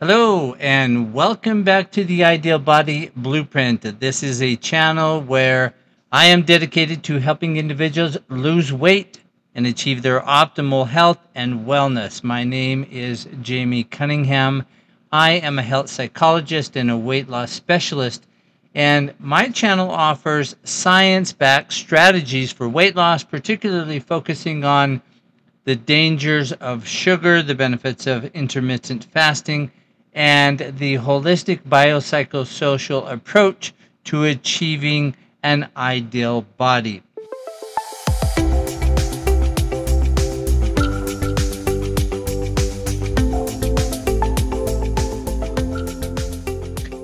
Hello, and welcome back to the Ideal Body Blueprint. This is a channel where I am dedicated to helping individuals lose weight and achieve their optimal health and wellness. My name is Jamey Cunningham. I am a health psychologist and a weight loss specialist, and my channel offers science-backed strategies for weight loss, particularly focusing on the dangers of sugar, the benefits of intermittent fasting, and the holistic biopsychosocial approach to achieving an ideal body.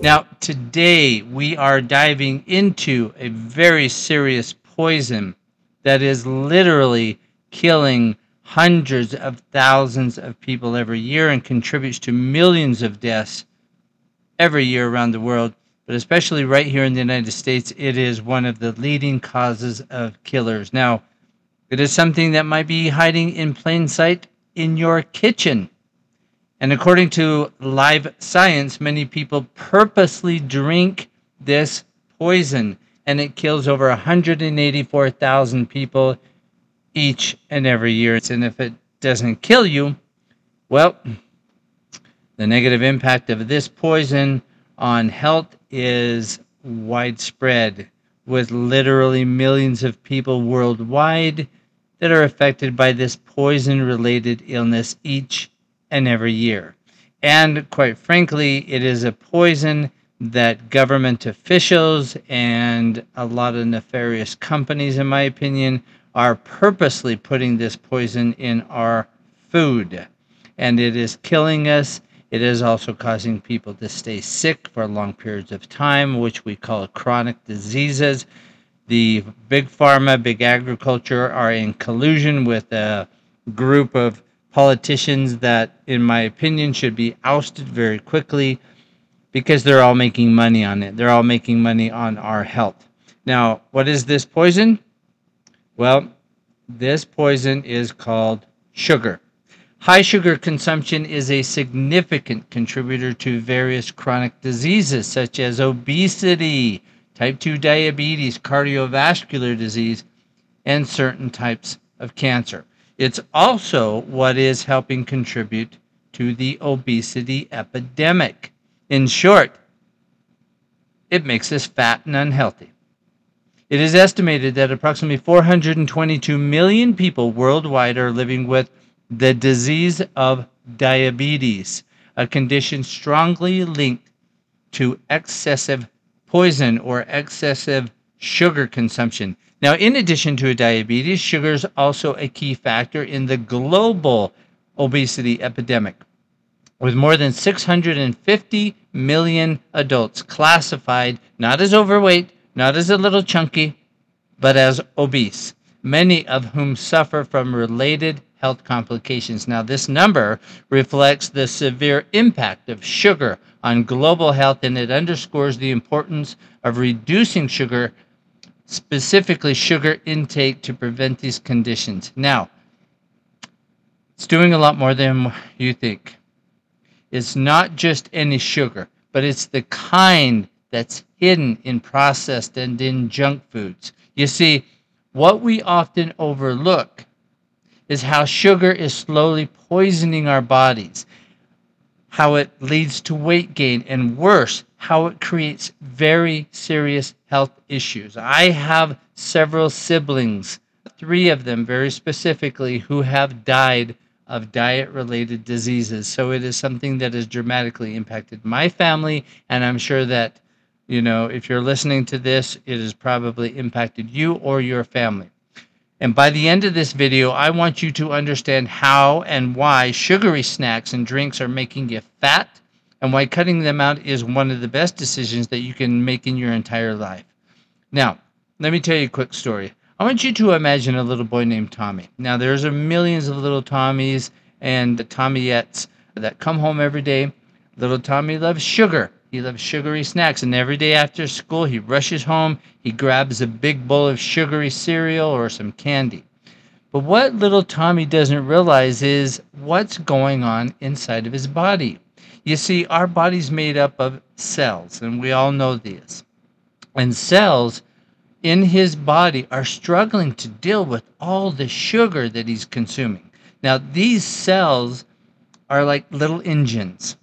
Now, today we are diving into a very serious poison that is literally killing hundreds of thousands of people every year and contributes to millions of deaths every year around the world. But especially right here in the United States, it is one of the leading causes of killers. Now, it is something that might be hiding in plain sight in your kitchen. And according to Live Science, many people purposely drink this poison, and it kills over 184,000 people each and every year. And if it doesn't kill you, well, the negative impact of this poison on health is widespread, with literally millions of people worldwide that are affected by this poison-related illness each and every year. And quite frankly, it is a poison that government officials and a lot of nefarious companies, in my opinion, are purposely putting this poison in our food. And it is killing us. It is also causing people to stay sick for long periods of time, which we call chronic diseases. The big pharma, big agriculture are in collusion with a group of politicians that, in my opinion, should be ousted very quickly because they're all making money on it. They're all making money on our health. Now, what is this poison? Well, this poison is called sugar. High sugar consumption is a significant contributor to various chronic diseases such as obesity, type 2 diabetes, cardiovascular disease, and certain types of cancer. It's also what is helping contribute to the obesity epidemic. In short, it makes us fat and unhealthy. It is estimated that approximately 422 million people worldwide are living with the disease of diabetes, a condition strongly linked to excessive poison or excessive sugar consumption. Now, in addition to diabetes, sugar is also a key factor in the global obesity epidemic, with more than 650 million adults classified not as overweight, not as a little chunky, but as obese, many of whom suffer from related health complications. Now, this number reflects the severe impact of sugar on global health, and it underscores the importance of reducing sugar, specifically sugar intake, to prevent these conditions. Now, it's doing a lot more than you think. It's not just any sugar, but it's the kind that's hidden in processed and in junk foods. You see, what we often overlook is how sugar is slowly poisoning our bodies, how it leads to weight gain, and worse, how it creates very serious health issues. I have several siblings, 3 of them very specifically, who have died of diet-related diseases. So it is something that has dramatically impacted my family, and I'm sure that, if you're listening to this, it has probably impacted you or your family. And by the end of this video, I want you to understand how and why sugary snacks and drinks are making you fat, and why cutting them out is one of the best decisions that you can make in your entire life. Now, let me tell you a quick story. I want you to imagine a little boy named Tommy. Now, there's millions of little Tommies and Tommyettes that come home every day. Little Tommy loves sugar. He loves sugary snacks, and every day after school, he rushes home, he grabs a big bowl of sugary cereal or some candy. But what little Tommy doesn't realize is what's going on inside of his body. You see, our body's made up of cells, and we all know this. And cells in his body are struggling to deal with all the sugar that he's consuming. Now, these cells are like little engines.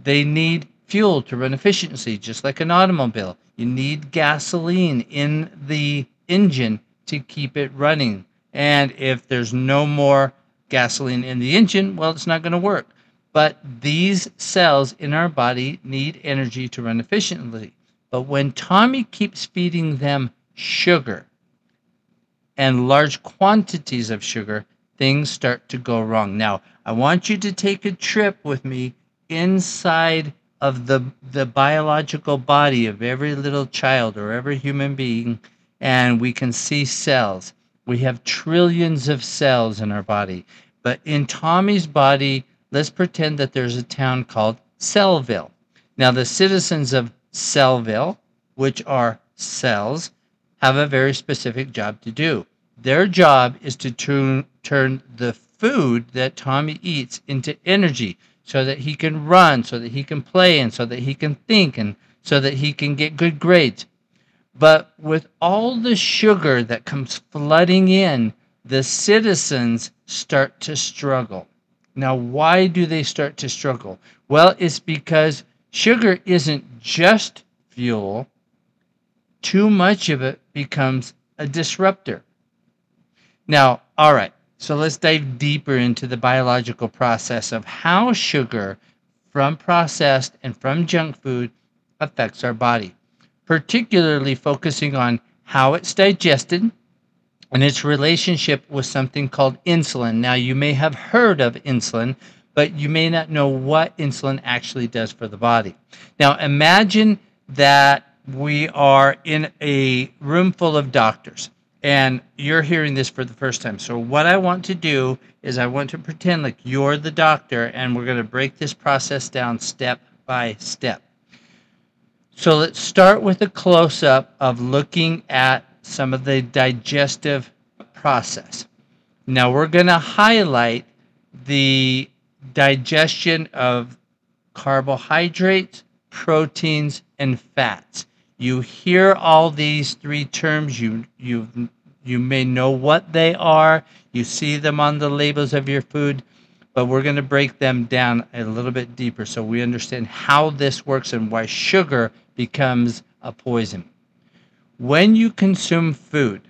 They need fuel to run efficiently, just like an automobile. You need gasoline in the engine to keep it running. And if there's no more gasoline in the engine, well, it's not going to work. But these cells in our body need energy to run efficiently. But when Tommy keeps feeding them sugar and large quantities of sugar, things start to go wrong. Now, I want you to take a trip with me inside of the biological body of every little child or every human being, and we can see cells. We have trillions of cells in our body. But in Tommy's body, let's pretend that there's a town called Cellville. Now, the citizens of Cellville, which are cells, have a very specific job to do. Their job is to turn the food that Tommy eats into energy so that he can run, so that he can play, and so that he can think, and so that he can get good grades. But with all the sugar that comes flooding in, the citizens start to struggle. Now, why do they start to struggle? Well, it's because sugar isn't just fuel. Too much of it becomes a disruptor. Now, all right, so let's dive deeper into the biological process of how sugar from processed and from junk food affects our body, particularly focusing on how it's digested and its relationship with something called insulin. Now, you may have heard of insulin, but you may not know what insulin actually does for the body. Now, imagine that we are in a room full of doctors, and you're hearing this for the first time. So what I want to do is I want to pretend like you're the doctor, and we're going to break this process down step by step. So let's start with a close-up of looking at some of the digestive process. Now we're going to highlight the digestion of carbohydrates, proteins, and fats. You hear all these three terms. You may know what they are. You see them on the labels of your food, but we're going to break them down a little bit deeper so we understand how this works and why sugar becomes a poison. When you consume food,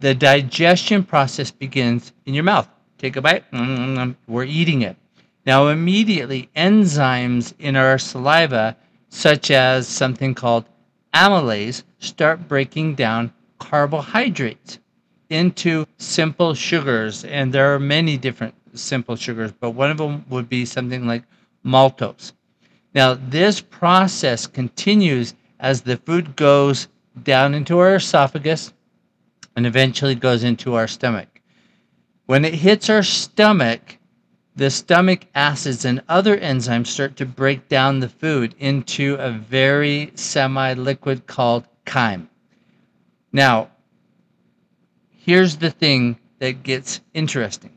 the digestion process begins in your mouth. Take a bite. We're eating it. Now, immediately, enzymes in our saliva, such as something called amylase, start breaking down carbohydrates into simple sugars. And there are many different simple sugars, but one of them would be something like maltose. Now, this process continues as the food goes down into our esophagus and eventually goes into our stomach. When it hits our stomach, the stomach acids and other enzymes start to break down the food into a very semi-liquid called chyme. Now, here's the thing that gets interesting.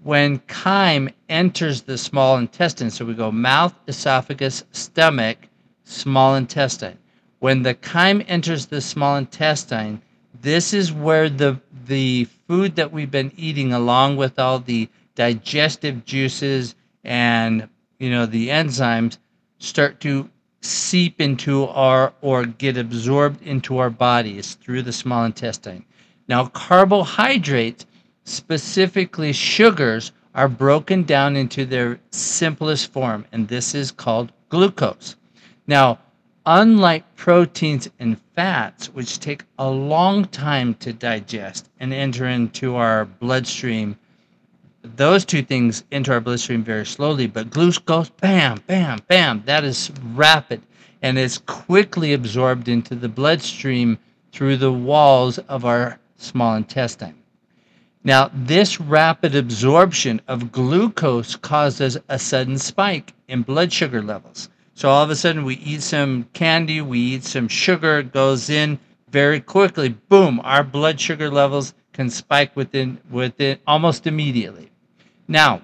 When chyme enters the small intestine, so we go mouth, esophagus, stomach, small intestine. When the chyme enters the small intestine, this is where the food that we've been eating, along with all the digestive juices and the enzymes, start to seep into or get absorbed into our bodies through the small intestine. Now, carbohydrates, specifically sugars, are broken down into their simplest form, and this is called glucose. Now, unlike proteins and fats, which take a long time to digest and enter into our bloodstream, those two things enter our bloodstream very slowly, but glucose, bam, bam, bam, that is rapid, and is quickly absorbed into the bloodstream through the walls of our small intestine. Now, this rapid absorption of glucose causes a sudden spike in blood sugar levels. So all of a sudden we eat some candy, we eat some sugar, it goes in very quickly, boom, our blood sugar levels can spike within almost immediately. Now,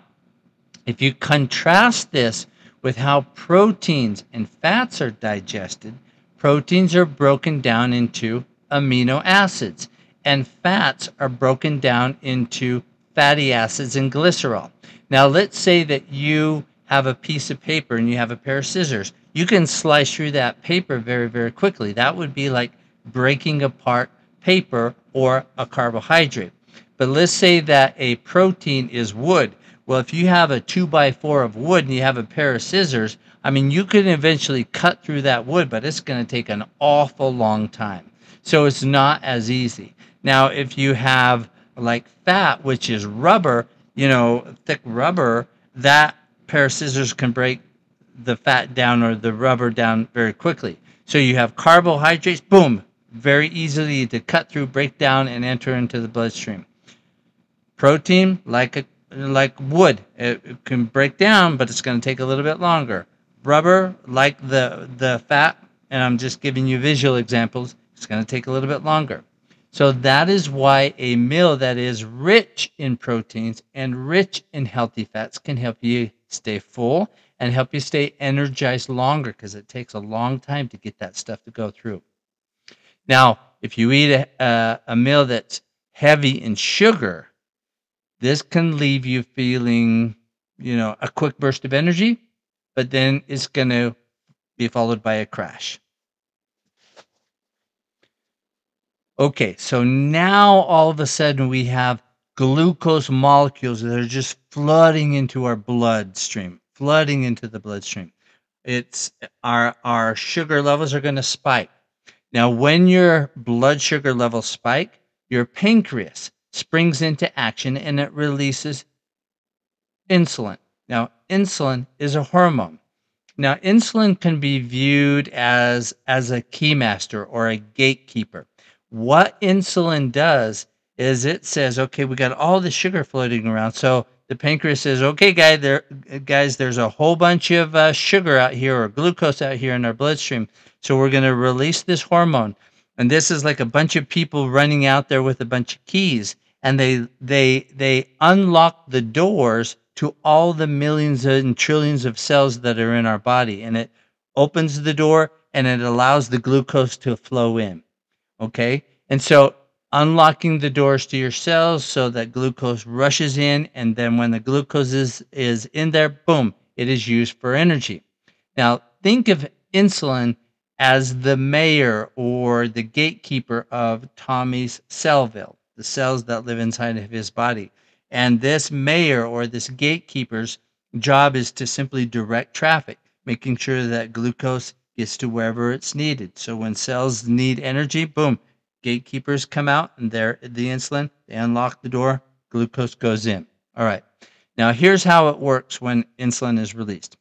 if you contrast this with how proteins and fats are digested, proteins are broken down into amino acids, and fats are broken down into fatty acids and glycerol. Now, let's say that you have a piece of paper and you have a pair of scissors. You can slice through that paper very, very quickly. That would be like breaking apart paper or a carbohydrate. But let's say that a protein is wood. Well, if you have a 2x4 of wood and you have a pair of scissors, I mean, you can eventually cut through that wood, but it's going to take an awful long time. So it's not as easy. Now, if you have like fat, which is rubber, thick rubber, that pair of scissors can break the fat down or the rubber down very quickly. So you have carbohydrates, boom, very easily to cut through, break down, and enter into the bloodstream. Protein, like wood, it can break down, but it's going to take a little bit longer. Rubber, like the fat, and I'm just giving you visual examples, it's going to take a little bit longer. So that is why a meal that is rich in proteins and rich in healthy fats can help you stay full and help you stay energized longer, because it takes a long time to get that stuff to go through. Now, if you eat a meal that's heavy in sugar, this can leave you feeling, a quick burst of energy, but then it's going to be followed by a crash. Okay, so now all of a sudden we have glucose molecules that are just flooding into our bloodstream, flooding into the bloodstream. It's our sugar levels are going to spike. Now, when your blood sugar levels spike, your pancreas springs into action and it releases insulin. Now, insulin is a hormone. Now, insulin can be viewed as a keymaster or a gatekeeper. What insulin does is it says, okay, we got all the sugar floating around. So the pancreas says, okay, guys, there's a whole bunch of sugar out here or glucose out here in our bloodstream. So we're going to release this hormone. And this is like a bunch of people running out there with a bunch of keys. And they unlock the doors to all the millions and trillions of cells that are in our body. And it opens the door and it allows the glucose to flow in. Okay? And so unlocking the doors to your cells so that glucose rushes in, and then when the glucose is in there, boom, it is used for energy. Now, think of insulin as the mayor or the gatekeeper of Tommy's cellville, the cells that live inside of his body. And this mayor or this gatekeeper's job is to simply direct traffic, making sure that glucose gets to wherever it's needed. So when cells need energy, boom, gatekeepers come out and they're the insulin, they unlock the door, glucose goes in. All right. Now here's how it works when insulin is released.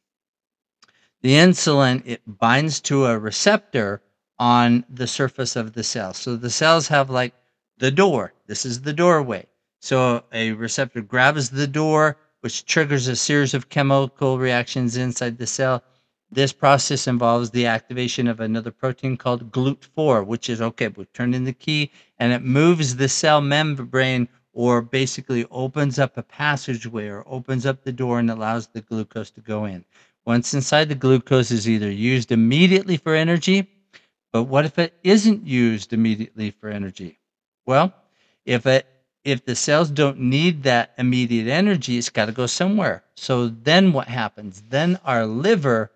The insulin, it binds to a receptor on the surface of the cell. So the cells have like the door. This is the doorway. So a receptor grabs the door, which triggers a series of chemical reactions inside the cell. This process involves the activation of another protein called GLUT4, which is, okay, we turn in the key, and it moves the cell membrane, or basically opens up a passageway or opens up the door and allows the glucose to go in. Once inside, the glucose is either used immediately for energy, but what if it isn't used immediately for energy? Well, if the cells don't need that immediate energy, it's got to go somewhere. So then what happens? Then our liver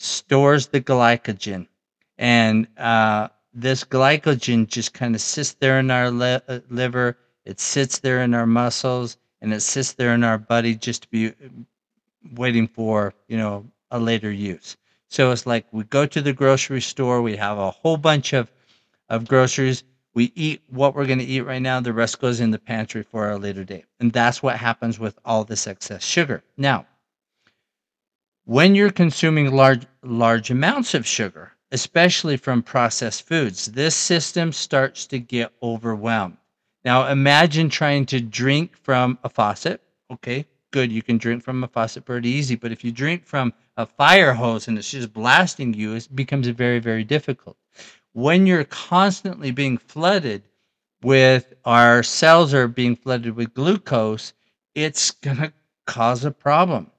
stores the glycogen, and this glycogen just kind of sits there in our liver. It sits there in our muscles, and it sits there in our body just to be waiting for a later use. So it's like we go to the grocery store, we have a whole bunch of groceries, we eat what we're going to eat right now, the rest goes in the pantry for a later date. And that's what happens with all this excess sugar. Now, when you're consuming large amounts of sugar, especially from processed foods, this system starts to get overwhelmed. Now, imagine trying to drink from a faucet. Okay, good, you can drink from a faucet pretty easy, but if you drink from a fire hose and it's just blasting you, it becomes very, very difficult. When you're constantly being flooded with, our cells are being flooded with glucose, it's going to cause a problem.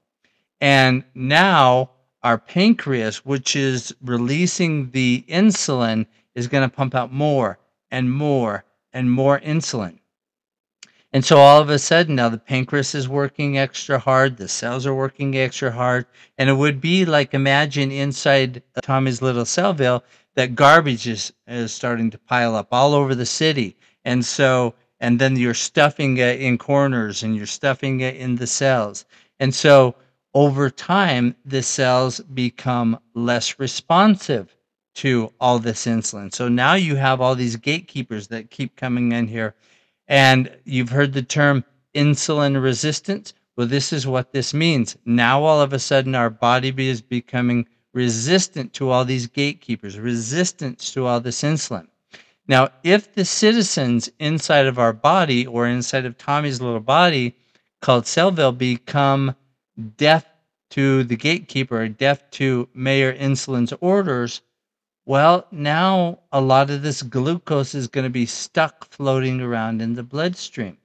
And now our pancreas, which is releasing the insulin, is going to pump out more and more and more insulin. And so all of a sudden now the pancreas is working extra hard, the cells are working extra hard, and it would be like, imagine inside Tommy's little cellville that garbage is starting to pile up all over the city. And so, and then you're stuffing it in corners and you're stuffing it in the cells. And so over time, the cells become less responsive to all this insulin. So now you have all these gatekeepers that keep coming in here, and you've heard the term insulin resistance. Well, this is what this means. Now, all of a sudden, our body is becoming resistant to all these gatekeepers, resistant to all this insulin. Now, if the citizens inside of our body or inside of Tommy's little body called Cellville become deaf to the gatekeeper, or deaf to Mayor Insulin's orders, well, now a lot of this glucose is going to be stuck floating around in the bloodstream.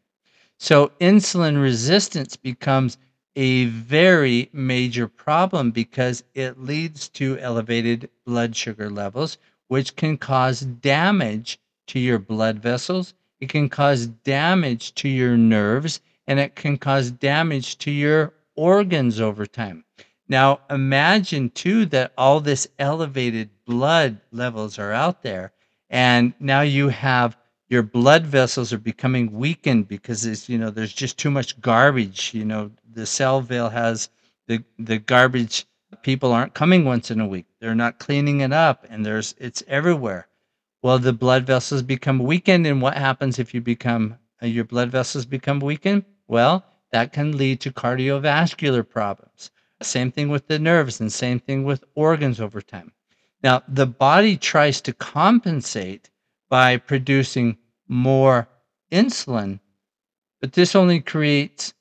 So insulin resistance becomes a very major problem because it leads to elevated blood sugar levels, which can cause damage to your blood vessels. It can cause damage to your nerves, and it can cause damage to your organs over time. Now, imagine too that all this elevated blood levels are out there, and now you have your blood vessels are becoming weakened because it's, there's just too much garbage. The Cellville has the garbage. People aren't coming once in a week. They're not cleaning it up, and it's everywhere. Well, the blood vessels become weakened, and what happens if you become your blood vessels become weakened? Well, that can lead to cardiovascular problems. Same thing with the nerves, and same thing with organs over time. Now, the body tries to compensate by producing more insulin, but this only creates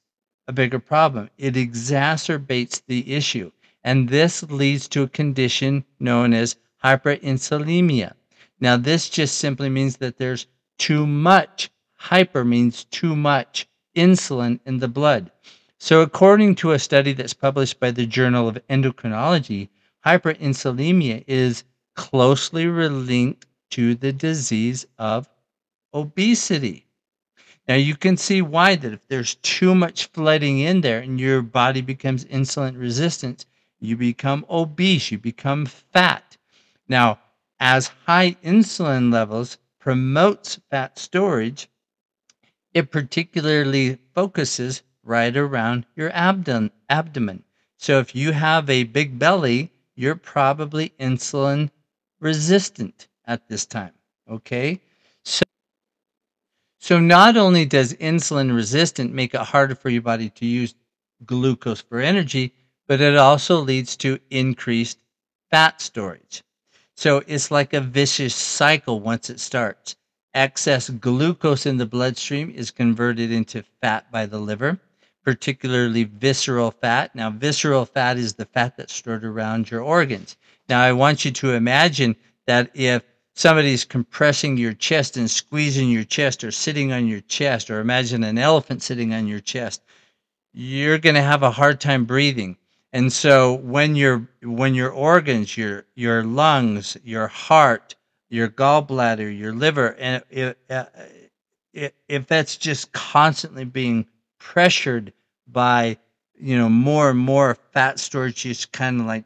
a bigger problem. It exacerbates the issue, and this leads to a condition known as hyperinsulinemia. Now, this just simply means that there's too much. Hyper means too much insulin in the blood. So according to a study that's published by the Journal of Endocrinology, hyperinsulinemia is closely linked to the disease of obesity. Now you can see why that if there's too much flooding in there and your body becomes insulin resistant, you become obese, you become fat. Now, as high insulin levels promotes fat storage, it particularly focuses right around your abdomen. So if you have a big belly, you're probably insulin resistant at this time, okay? So not only does insulin resistant make it harder for your body to use glucose for energy, but it also leads to increased fat storage. So it's like a vicious cycle once it starts. Excess glucose in the bloodstream is converted into fat by the liver, particularly visceral fat. Now, visceral fat is the fat that's stored around your organs. Now, I want you to imagine that if somebody's compressing your chest and squeezing your chest or sitting on your chest, or imagine an elephant sitting on your chest, you're going to have a hard time breathing. And so when your organs, your lungs, your heart, your gallbladder, your liver, and if that's just constantly being pressured by more and more fat storage, it's kind of like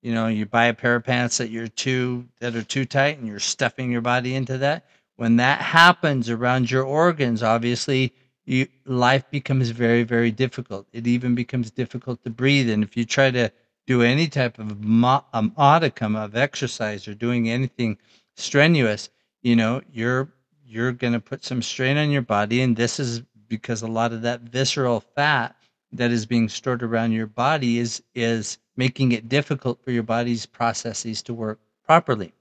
you buy a pair of pants that are too tight, and you're stuffing your body into that. When that happens around your organs, obviously life becomes very, very difficult. It even becomes difficult to breathe. And if you try to do any type of modicum of exercise or doing anything strenuous, you're going to put some strain on your body. And this is because a lot of that visceral fat that is being stored around your body is making it difficult for your body's processes to work properly.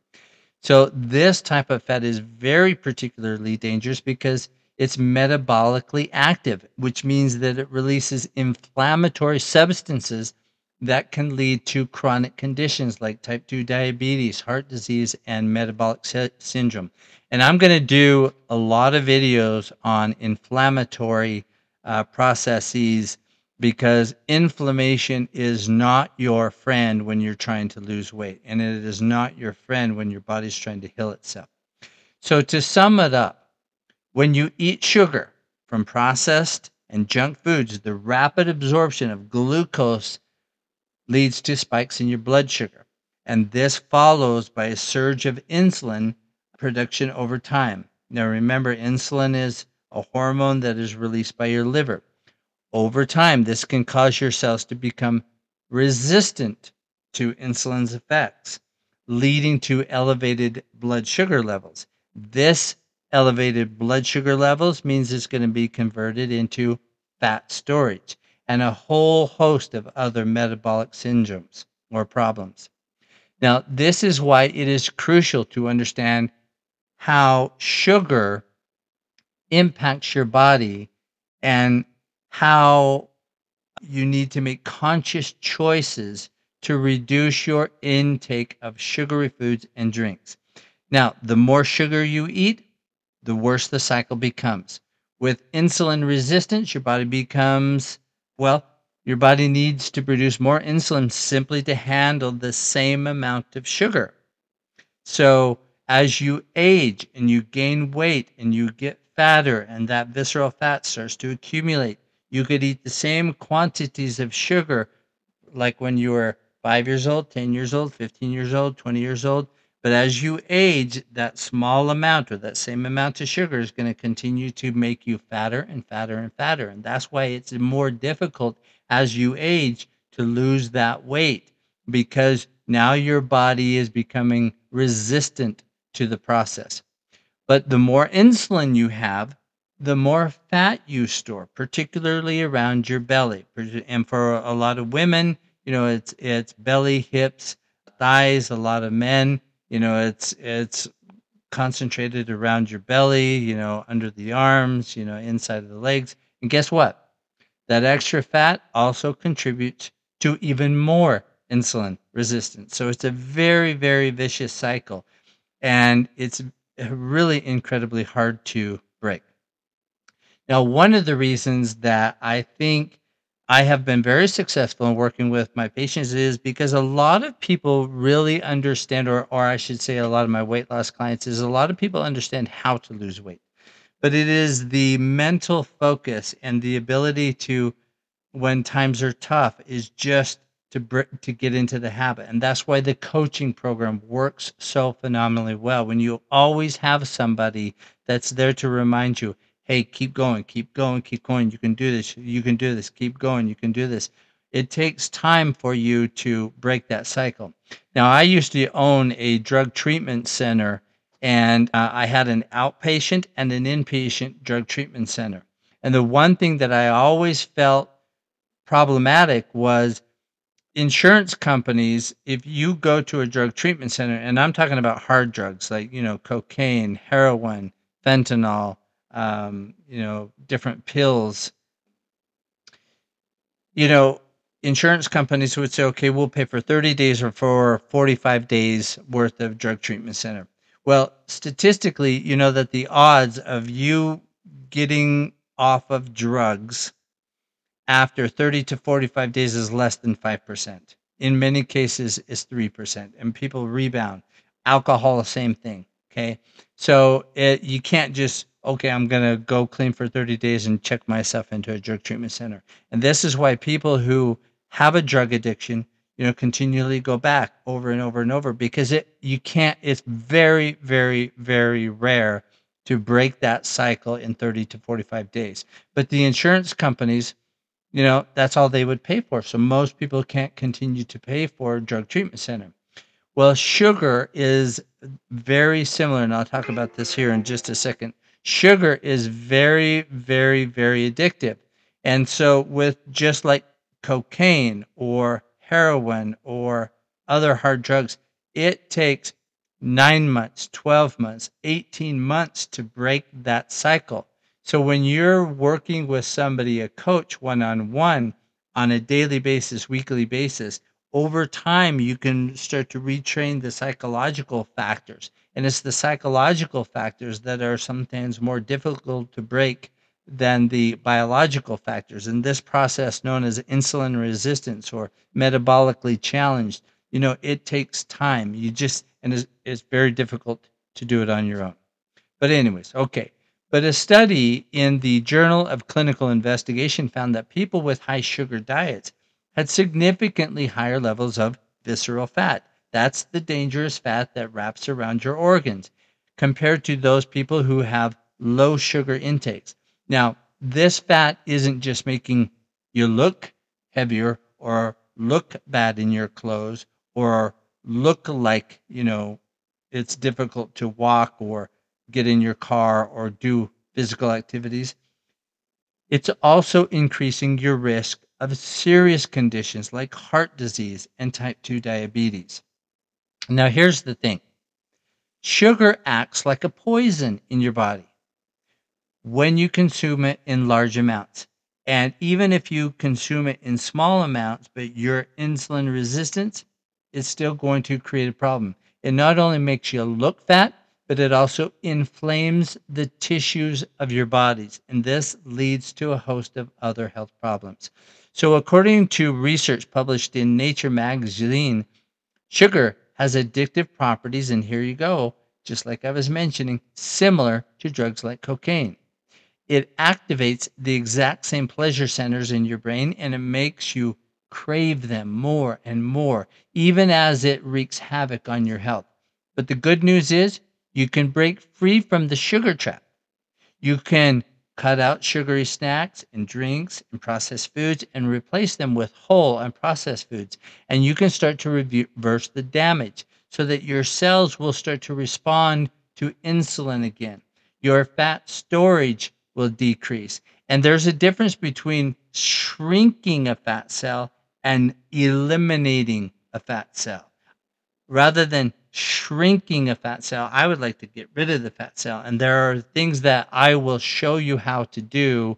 So this type of fat is very particularly dangerous because it's metabolically active, which means that it releases inflammatory substances that can lead to chronic conditions like type 2 diabetes, heart disease, and metabolic syndrome. And I'm going to do a lot of videos on inflammatory processes because inflammation is not your friend when you're trying to lose weight, and it is not your friend when your body's trying to heal itself. So to sum it up, when you eat sugar from processed and junk foods, the rapid absorption of glucose leads to spikes in your blood sugar. And this follows by a surge of insulin production over time. Now, remember, insulin is a hormone that is released by your liver. Over time, this can cause your cells to become resistant to insulin's effects, leading to elevated blood sugar levels. This elevated blood sugar levels means it's going to be converted into fat storage and a whole host of other metabolic syndromes or problems. Now, this is why it is crucial to understand how sugar impacts your body and how you need to make conscious choices to reduce your intake of sugary foods and drinks. Now, the more sugar you eat, the worse the cycle becomes. With insulin resistance, your body becomes, well, your body needs to produce more insulin simply to handle the same amount of sugar. So as you age and you gain weight and you get fatter and that visceral fat starts to accumulate, you could eat the same quantities of sugar like when you were 5 years old, 10 years old, 15 years old, 20 years old. But as you age, that small amount or that same amount of sugar is going to continue to make you fatter and fatter and fatter. And that's why it's more difficult as you age to lose that weight, because now your body is becoming resistant to the process. But the more insulin you have, the more fat you store, particularly around your belly. And for a lot of women, it's belly, hips, thighs. A lot of men, it's concentrated around your belly, under the arms, inside of the legs. And guess what? That extra fat also contributes to even more insulin resistance. So it's a very, very vicious cycle. And it's really incredibly hard to break. Now, one of the reasons that I think I have been very successful in working with my patients is because a lot of people really understand, or I should say, a lot of my weight loss clients, is a lot of people understand how to lose weight. But it is the mental focus and the ability to, when times are tough, is just to get into the habit. And that's why the coaching program works so phenomenally well. When you always have somebody that's there to remind you, hey, keep going, keep going, keep going. You can do this. You can do this. Keep going. You can do this. It takes time for you to break that cycle. Now, I used to own a drug treatment center, and I had an outpatient and an inpatient drug treatment center. And the one thing that I always felt problematic was insurance companies. If you go to a drug treatment center, and I'm talking about hard drugs like, cocaine, heroin, fentanyl, different pills, insurance companies would say, okay, we'll pay for 30 days or for 45 days worth of drug treatment center. Well, statistically, you know that the odds of you getting off of drugs after 30 to 45 days is less than 5%. In many cases, it's 3%, and people rebound. Alcohol, the same thing. Okay. So you can't just, okay, I'm going to go clean for 30 days and check myself into a drug treatment center. And this is why people who have a drug addiction, continually go back over and over and over, because it's very, very, very rare to break that cycle in 30 to 45 days. But the insurance companies, that's all they would pay for. So most people can't continue to pay for a drug treatment center. Well, sugar is very similar, and I'll talk about this here in just a second. Sugar is very, very, very addictive. And so with just like cocaine or heroin or other hard drugs, it takes 9 months, 12 months, 18 months to break that cycle. So when you're working with somebody, a coach, one-on-one, on a daily basis, weekly basis, over time, you can start to retrain the psychological factors. And it's the psychological factors that are sometimes more difficult to break than the biological factors. And this process, known as insulin resistance or metabolically challenged, it takes time. It's very difficult to do it on your own. But anyways, okay. But a study in the Journal of Clinical Investigation found that people with high sugar diets had significantly higher levels of visceral fat. That's the dangerous fat that wraps around your organs, compared to those people who have low sugar intakes. Now, this fat isn't just making you look heavier or look bad in your clothes or look like, it's difficult to walk or get in your car or do physical activities. It's also increasing your risk of serious conditions like heart disease and type 2 diabetes. Now, here's the thing. Sugar acts like a poison in your body when you consume it in large amounts. And even if you consume it in small amounts, but you're insulin resistant, it's still going to create a problem. It not only makes you look fat, but it also inflames the tissues of your bodies. And this leads to a host of other health problems. So, according to research published in Nature magazine, sugar has addictive properties. And here you go, just like I was mentioning, similar to drugs like cocaine. It activates the exact same pleasure centers in your brain, and it makes you crave them more and more, even as it wreaks havoc on your health. But the good news is you can break free from the sugar trap. You can cut out sugary snacks and drinks and processed foods and replace them with whole and processed foods. And you can start to reverse the damage so that your cells will start to respond to insulin again. Your fat storage will decrease. And there's a difference between shrinking a fat cell and eliminating a fat cell. Rather than shrinking a fat cell, I would like to get rid of the fat cell. And there are things that I will show you how to do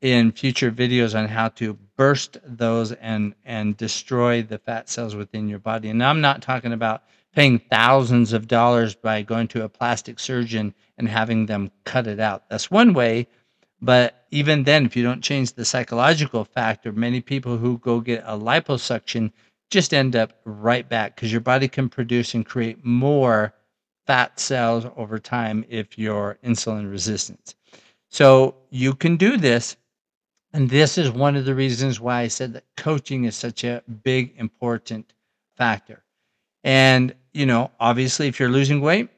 in future videos on how to burst those and destroy the fat cells within your body. And I'm not talking about paying thousands of dollars by going to a plastic surgeon and having them cut it out. That's one way. But even then, if you don't change the psychological factor, many people who go get a liposuction just end up right back because your body can produce and create more fat cells over time if you're insulin resistant. So you can do this. And this is one of the reasons why I said that coaching is such a big, important factor. And, obviously, if you're losing weight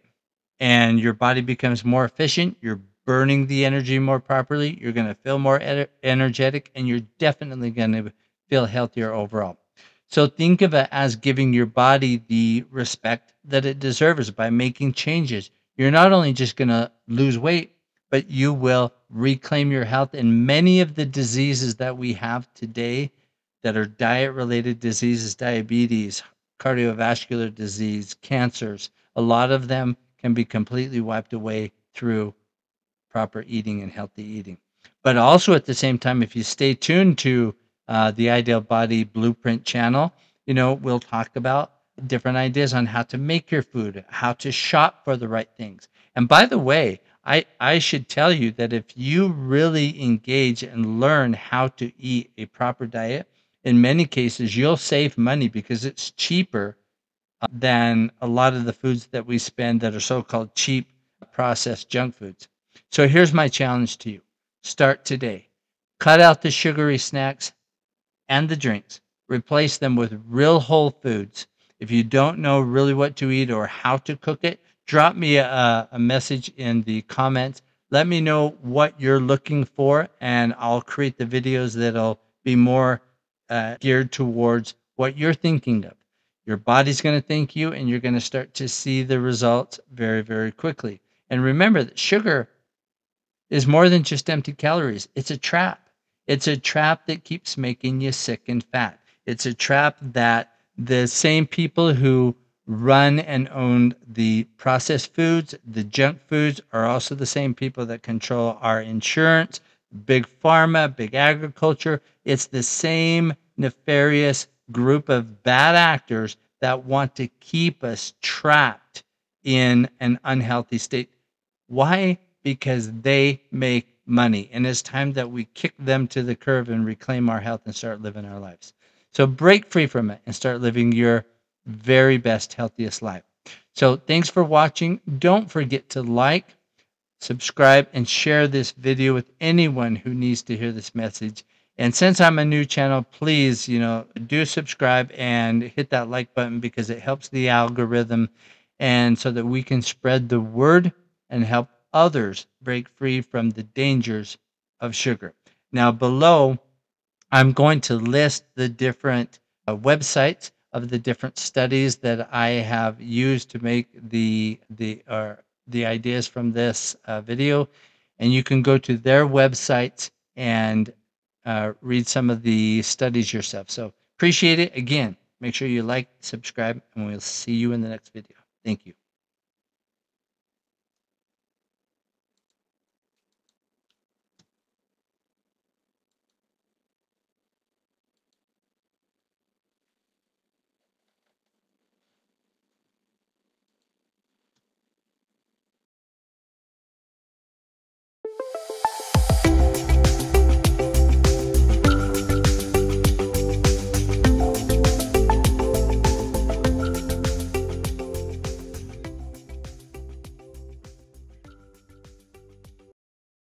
and your body becomes more efficient, you're burning the energy more properly, you're going to feel more energetic, and you're definitely going to feel healthier overall. So think of it as giving your body the respect that it deserves by making changes. You're not only just going to lose weight, but you will reclaim your health. And many of the diseases that we have today that are diet-related diseases, diabetes, cardiovascular disease, cancers, a lot of them can be completely wiped away through proper eating and healthy eating. But also at the same time, if you stay tuned to the Ideal Body Blueprint channel, we'll talk about different ideas on how to make your food, how to shop for the right things. And by the way, I should tell you that if you really engage and learn how to eat a proper diet, in many cases, you'll save money because it's cheaper than a lot of the foods that we spend that are so-called cheap processed junk foods. So here's my challenge to you. Start today. Cut out the sugary snacks and the drinks. Replace them with real whole foods. If you don't know really what to eat or how to cook it, drop me a message in the comments. Let me know what you're looking for, and I'll create the videos that'll be more geared towards what you're thinking of. Your body's going to thank you, and you're going to start to see the results very, very quickly. And remember that sugar is more than just empty calories. It's a trap. It's a trap that keeps making you sick and fat. It's a trap that the same people who run and own the processed foods, the junk foods, are also the same people that control our insurance, big pharma, big agriculture. It's the same nefarious group of bad actors that want to keep us trapped in an unhealthy state. Why? Because they make money. And it's time that we kick them to the curb and reclaim our health and start living our lives. So break free from it and start living your very best, healthiest life. So thanks for watching. Don't forget to like, subscribe, and share this video with anyone who needs to hear this message. And since I'm a new channel, please, do subscribe and hit that like button because it helps the algorithm and so that we can spread the word and help others break free from the dangers of sugar. Now, below, I'm going to list the different websites of the different studies that I have used to make the ideas from this video, and you can go to their websites and read some of the studies yourself. So appreciate it. Again, make sure you like, subscribe, and we'll see you in the next video. Thank you.